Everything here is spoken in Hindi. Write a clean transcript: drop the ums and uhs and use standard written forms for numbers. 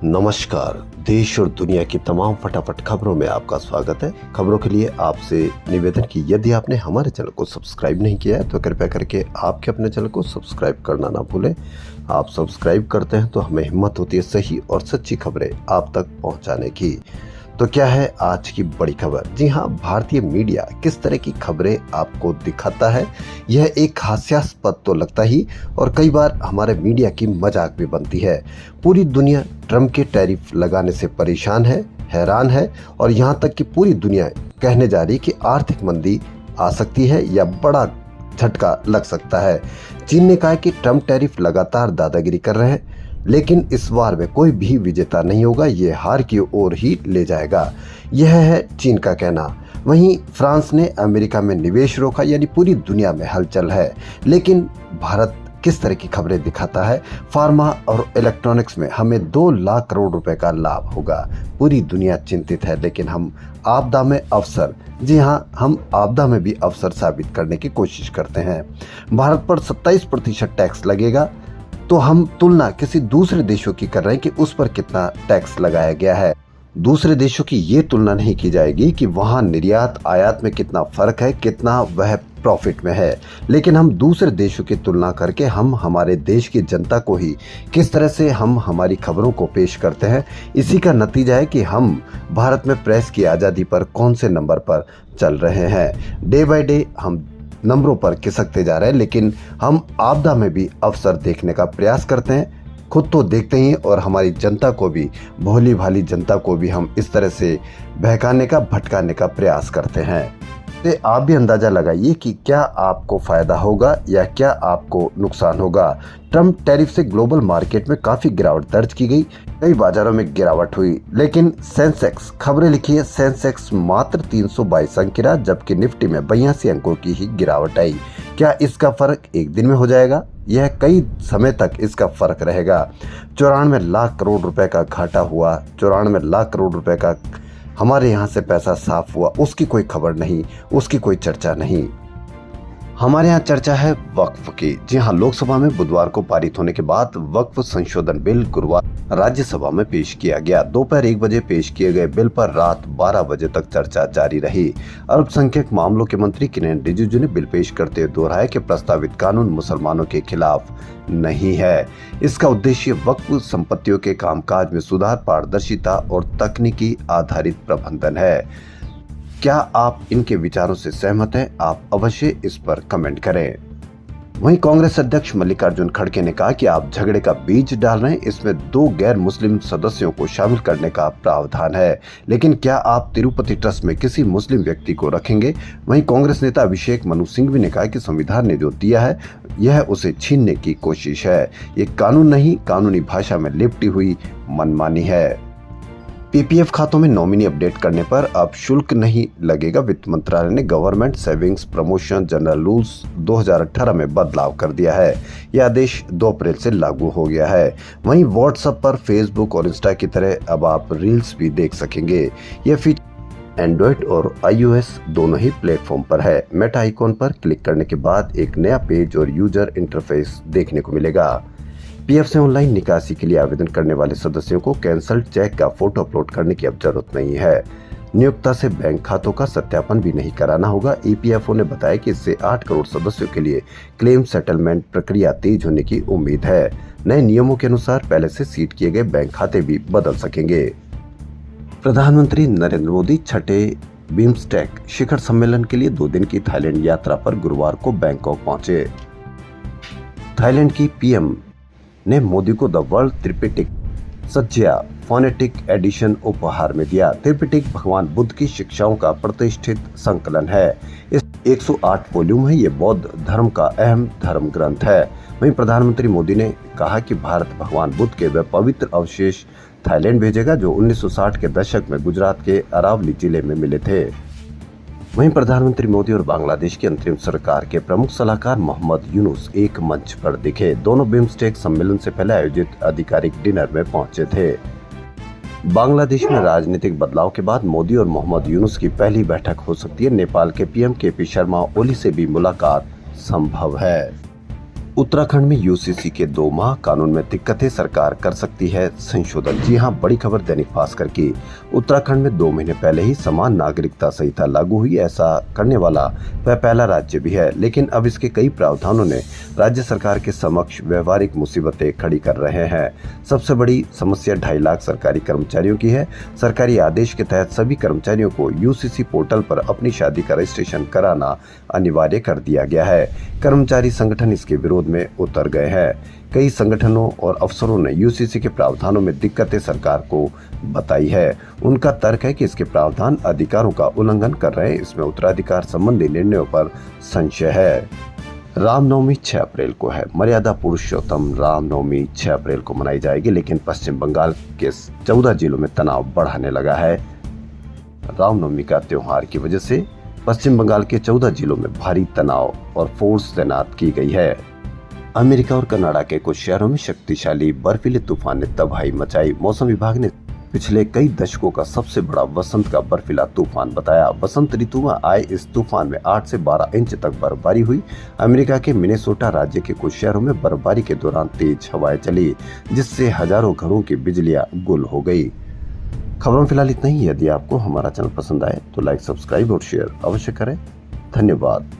नमस्कार। देश और दुनिया की तमाम फटाफट खबरों में आपका स्वागत है। खबरों के लिए आपसे निवेदन कि यदि आपने हमारे चैनल को सब्सक्राइब नहीं किया है तो कृपया करके आपके अपने चैनल को सब्सक्राइब करना ना भूलें। आप सब्सक्राइब करते हैं तो हमें हिम्मत होती है सही और सच्ची खबरें आप तक पहुंचाने की। तो क्या है आज की बड़ी खबर? जी हाँ, भारतीय मीडिया किस तरह की खबरें आपको दिखाता है, यह एक हास्यास्पद तो लगता ही और कई बार हमारे मीडिया की मजाक भी बनती है। पूरी दुनिया ट्रम्प के टैरिफ लगाने से परेशान है, हैरान है और यहाँ तक कि पूरी दुनिया कहने जा रही कि आर्थिक मंदी आ सकती है या बड़ा झटका लग सकता है। चीन ने कहा कि ट्रम्प टैरिफ लगातार दादागिरी कर रहे हैं, लेकिन इस वार में कोई भी विजेता नहीं होगा, ये हार की ओर ही ले जाएगा। यह है चीन का कहना। वहीं फ्रांस ने अमेरिका में निवेश रोका, यानी पूरी दुनिया में हलचल है। लेकिन भारत किस तरह की खबरें दिखाता है? फार्मा और इलेक्ट्रॉनिक्स में हमें 2 लाख करोड़ रुपए का लाभ होगा। पूरी दुनिया चिंतित है, लेकिन हम आपदा में अवसर, जी हाँ, हम आपदा में भी अवसर साबित करने की कोशिश करते हैं। भारत पर 27% टैक्स लगेगा, तो हम तुलना किसी दूसरे देशों की कर रहे हैं कि उस पर कितना टैक्स लगाया गया है। दूसरे देशों की ये तुलना नहीं की जाएगी कि वहाँ निर्यात आयात में कितना फर्क है, कितना वह प्रॉफिट में है, लेकिन हम दूसरे देशों की तुलना करके हम हमारे देश की जनता को ही किस तरह से हम हमारी खबरों को पेश करते हैं, इसी का नतीजा है कि हम भारत में प्रेस की आज़ादी पर कौन से नंबर पर चल रहे हैं। डे बाय डे हम नंबरों पर खिसकते जा रहे हैं, लेकिन हम आपदा में भी अवसर देखने का प्रयास करते हैं। खुद तो देखते ही और हमारी जनता को भी, भोली भाली जनता को भी हम इस तरह से बहकाने का, भटकाने का प्रयास करते हैं। तो आप भी अंदाजा लगाइए कि क्या आपको फायदा होगा या क्या आपको नुकसान होगा। ट्रम्प टैरिफ से ग्लोबल मार्केट में काफी गिरावट दर्ज की गई, कई बाजारों में गिरावट हुई, लेकिन सेंसेक्स, खबरें लिखी है, सेंसेक्स मात्र 322 अंक गिरा, जबकि निफ्टी में 82 अंकों की ही गिरावट आई। क्या इसका फर्क एक दिन में हो जाएगा? यह कई समय तक इसका फर्क रहेगा। 94 लाख करोड़ रुपए का घाटा हुआ, 94 लाख करोड़ रुपए का हमारे यहाँ से पैसा साफ हुआ, उसकी कोई खबर नहीं, उसकी कोई चर्चा नहीं। हमारे यहाँ चर्चा है वक्फ की। जी हाँ, लोकसभा में बुधवार को पारित होने के बाद वक्फ संशोधन बिल गुरुवार राज्यसभा में पेश किया गया। दोपहर 1 बजे पेश किए गए बिल पर रात 12 बजे तक चर्चा जारी रही। अल्पसंख्यक मामलों के मंत्री किरेन रिजिजू ने बिल पेश करते हुए दोहराया कि प्रस्तावित कानून मुसलमानों के खिलाफ नहीं है। इसका उद्देश्य वक्फ संपत्तियों के कामकाज में सुधार, पारदर्शिता और तकनीकी आधारित प्रबंधन है। क्या आप इनके विचारों से सहमत हैं? आप अवश्य इस पर कमेंट करें। वहीं कांग्रेस अध्यक्ष मल्लिकार्जुन खड़गे ने कहा कि आप झगड़े का बीज डाल रहे हैं। इसमें 2 गैर मुस्लिम सदस्यों को शामिल करने का प्रावधान है, लेकिन क्या आप तिरुपति ट्रस्ट में किसी मुस्लिम व्यक्ति को रखेंगे? वहीं कांग्रेस नेता अभिषेक मनु सिंघवी ने कहा कि संविधान ने जो दिया है यह उसे छीनने की कोशिश है। ये कानून नहीं, कानूनी भाषा में लिपटी हुई मनमानी है। पीपीएफ खातों में नॉमिनी अपडेट करने पर अब शुल्क नहीं लगेगा। वित्त मंत्रालय ने government savings promotion general rules 2018 में बदलाव कर दिया है। यह आदेश 2 अप्रैल से लागू हो गया है। वहीं व्हाट्सएप पर फेसबुक और इंस्टा की तरह अब आप रील्स भी देख सकेंगे। यह फीचर एंड्रॉइड और iOS दोनों ही प्लेटफॉर्म पर है। मेटा आइकॉन पर क्लिक करने के बाद एक नया पेज और यूजर इंटरफेस देखने को मिलेगा। पीएफ से ऑनलाइन निकासी के लिए आवेदन करने वाले सदस्यों को कैंसल्ड चेक का फोटो अपलोड करने की अब जरूरत नहीं है। नियोक्ता से बैंक खातों का सत्यापन भी नहीं कराना होगा। ईपीएफओ ने बताया कि इससे 8 करोड़ सदस्यों के लिए क्लेम सेटलमेंट प्रक्रिया तेज होने की उम्मीद है। नए नियमों के अनुसार पहले से सीड किए गए बैंक खाते भी बदल सकेंगे। प्रधानमंत्री नरेंद्र मोदी 6ठे बिम्स्टेक शिखर सम्मेलन के लिए 2 दिन की थाईलैंड यात्रा पर गुरुवार को बैंकॉक पहुंचे। थाईलैंड की पीएम ने मोदी को द वर्ल्ड त्रिपिटिक सज्जा फोनेटिक एडिशन उपहार में दिया। त्रिपिटिक भगवान बुद्ध की शिक्षाओं का प्रतिष्ठित संकलन है। इस 108 वॉल्यूम है। ये बौद्ध धर्म का अहम धर्म ग्रंथ है। वहीं प्रधानमंत्री मोदी ने कहा कि भारत भगवान बुद्ध के वे पवित्र अवशेष थाईलैंड भेजेगा जो 1960 के दशक में गुजरात के अरावली जिले में मिले थे। वहीं प्रधानमंत्री मोदी और बांग्लादेश की अंतरिम सरकार के प्रमुख सलाहकार मोहम्मद यूनुस एक मंच पर दिखे। दोनों बिम्स्टेक सम्मेलन से पहले आयोजित आधिकारिक डिनर में पहुंचे थे। बांग्लादेश में राजनीतिक बदलाव के बाद मोदी और मोहम्मद यूनुस की पहली बैठक हो सकती है। नेपाल के पीएम केपी शर्मा ओली से भी मुलाकात संभव है। उत्तराखंड में यूसीसी के 2 माह कानून में दिक्कतें, सरकार कर सकती है संशोधन। जी हां, बड़ी खबर दैनिक भास्कर की। उत्तराखंड में 2 महीने पहले ही समान नागरिकता संहिता लागू हुई। ऐसा करने वाला वह पहला राज्य भी है, लेकिन अब इसके कई प्रावधानों ने राज्य सरकार के समक्ष व्यवहारिक मुसीबतें खड़ी कर रहे हैं। सबसे बड़ी समस्या 2.5 लाख सरकारी कर्मचारियों की है। सरकारी आदेश के तहत सभी कर्मचारियों को यूसीसी पोर्टल पर अपनी शादी का रजिस्ट्रेशन कराना अनिवार्य कर दिया गया है। कर्मचारी संगठन इसके विरोध में उतर गए हैं। कई संगठनों और अफसरों ने यूसीसी के प्रावधानों में दिक्कतें सरकार को बताई है। उनका तर्क है कि इसके प्रावधान अधिकारों का उल्लंघन कर रहे हैं। इसमें उत्तराधिकार संबंधी निर्णयों पर संशय है। रामनवमी 6 अप्रैल को है। मर्यादा पुरुषोत्तम रामनवमी 6 अप्रैल को मनाई जाएगी, लेकिन पश्चिम बंगाल के 14 जिलों में तनाव बढ़ने लगा है। रामनवमी का त्योहार की वजह से पश्चिम बंगाल के 14 जिलों में भारी तनाव और फोर्स तैनात की गई है। अमेरिका और कनाडा के कुछ शहरों में शक्तिशाली बर्फीले तूफान ने तबाही मचाई। मौसम विभाग ने पिछले कई दशकों का सबसे बड़ा वसंत का बर्फीला तूफान बताया। वसंत ऋतु में आए इस तूफान में 8 से 12 इंच तक बर्फबारी हुई। अमेरिका के मिनेसोटा राज्य के कुछ शहरों में बर्फबारी के दौरान तेज हवाएं चली, जिससे हजारों घरों की बिजलियां गुल हो गई। खबरों में फिलहाल इतना ही। यदि आपको हमारा चैनल पसंद आए तो लाइक, सब्सक्राइब और शेयर अवश्य करें। धन्यवाद।